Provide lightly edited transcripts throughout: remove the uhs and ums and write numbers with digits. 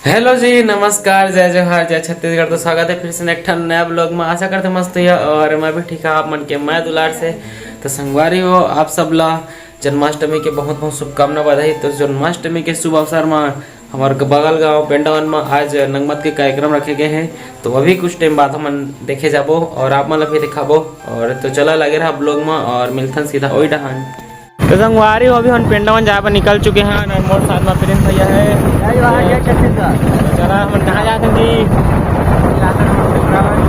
Hello जी, नमस्कार, जय जोहार, जय छत्तीसगढ़। तो स्वागत है फिर से एक नया ब्लॉग में। आशा करते मस्त है और मैं भी ठीक है। आप मन के मैं दुलार से तो संगवारी हो आप सब ला जन्माष्टमी के बहुत बहुत शुभकामना बधाई। तो जन्माष्टमी के शुभ अवसर में हमारे बगल गाँव पेंडावन में आज नंगमत के कार्यक्रम रखे गए हैं। तो अभी कुछ टाइम बाद हम देखे जाबो और आप मन भी दिखाबो। और तो चला लगे रहा ब्लॉग में और मिलथन सीधा वही डहान। तो संगवारी हो अभी हम पेंडावन जहाँ पर निकल चुके हैं। मोर साथ में प्रिंस भैया है। चला हम कहाँ जाते जी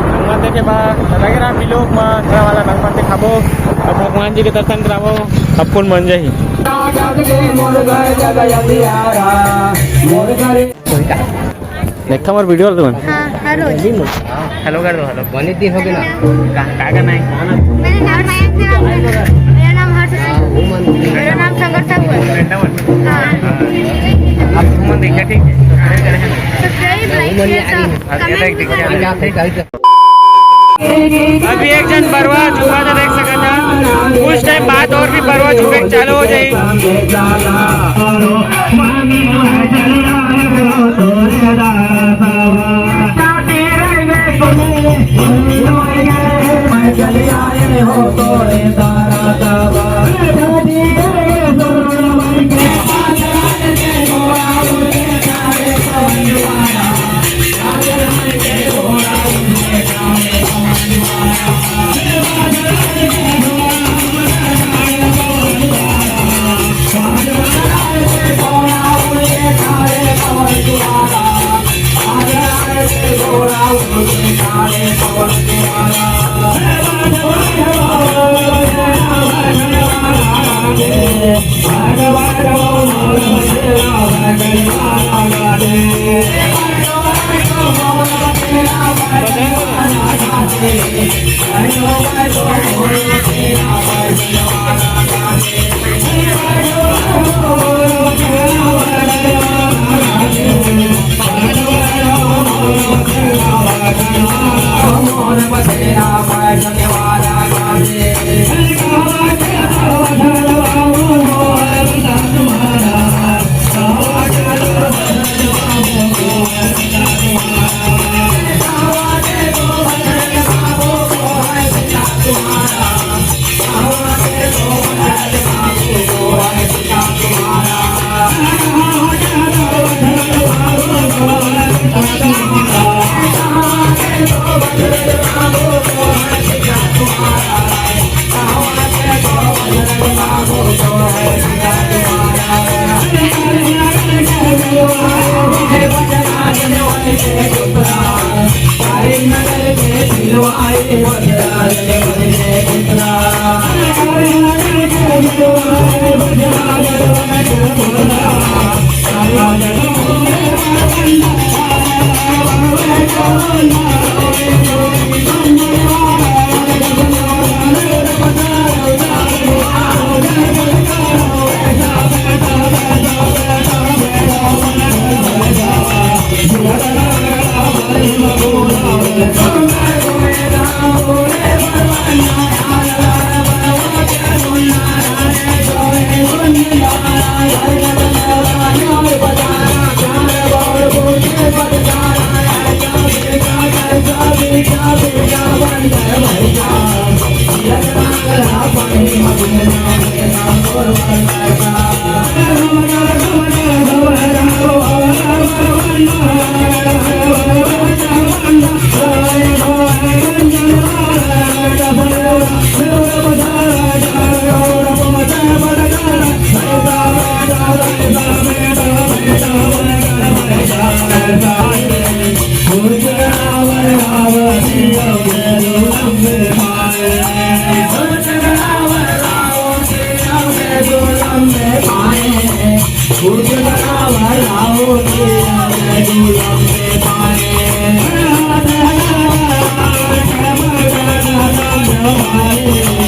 नंगमत देखे बाद लगे रहा मिलोग में वाला नंगमत दिखाबो और भगवान जी के दर्शन कराबो। अब पुन मन जाही देखता मोर वीडियो तुम हेलो कर दो। हेलो बनी दिन हो गया का करना है। मेरा नाम हर्ष है। मेरा नाम संघर्ष है। आप मन देखा ठीक है। सब्सक्राइब लाइक शेयर अभी एक जन बरवा चुका था देख सकता था। कुछ टाइम बाद और भी बरवा चुके चालू हो जाए। Hare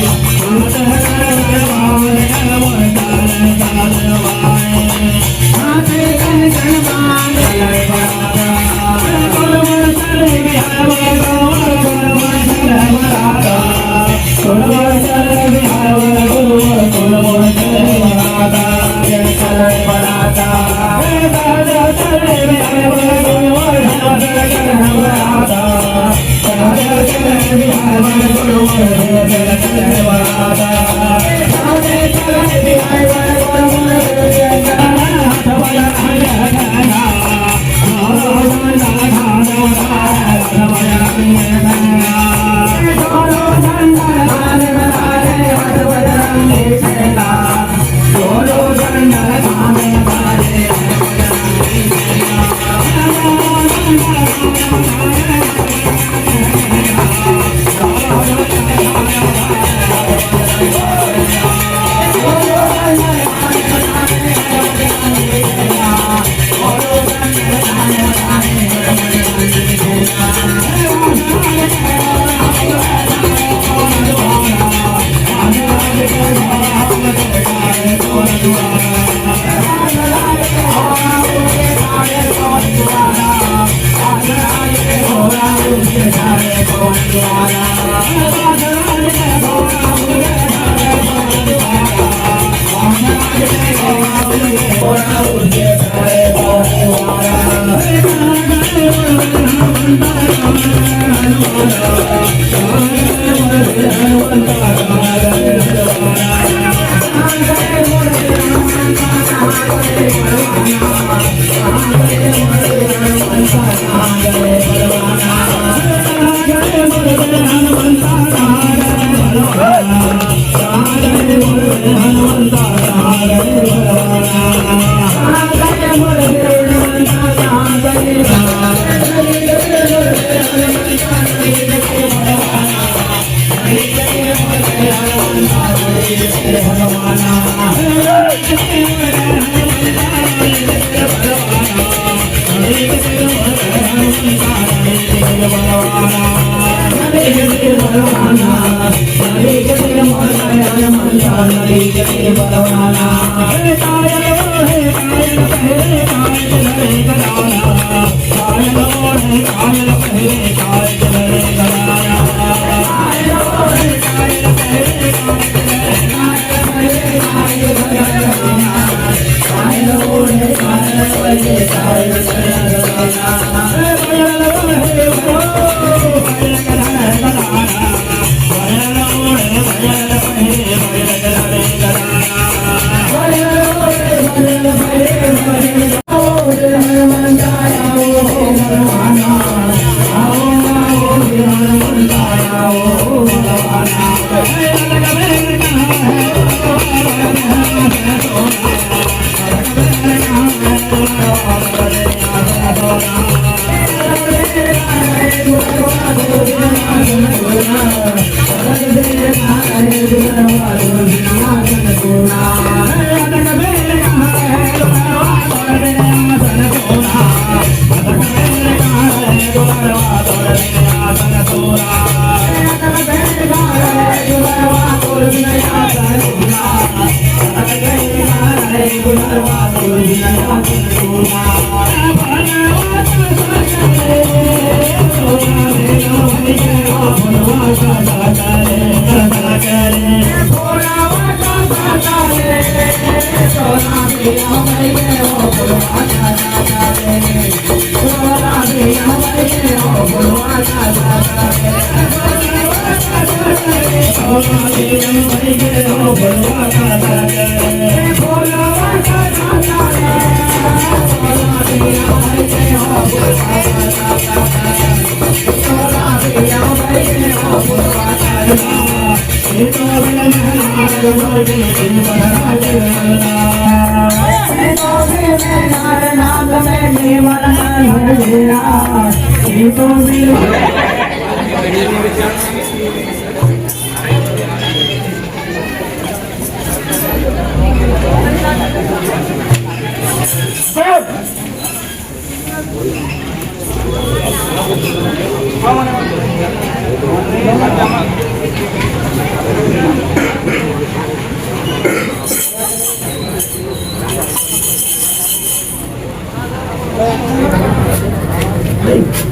Hey.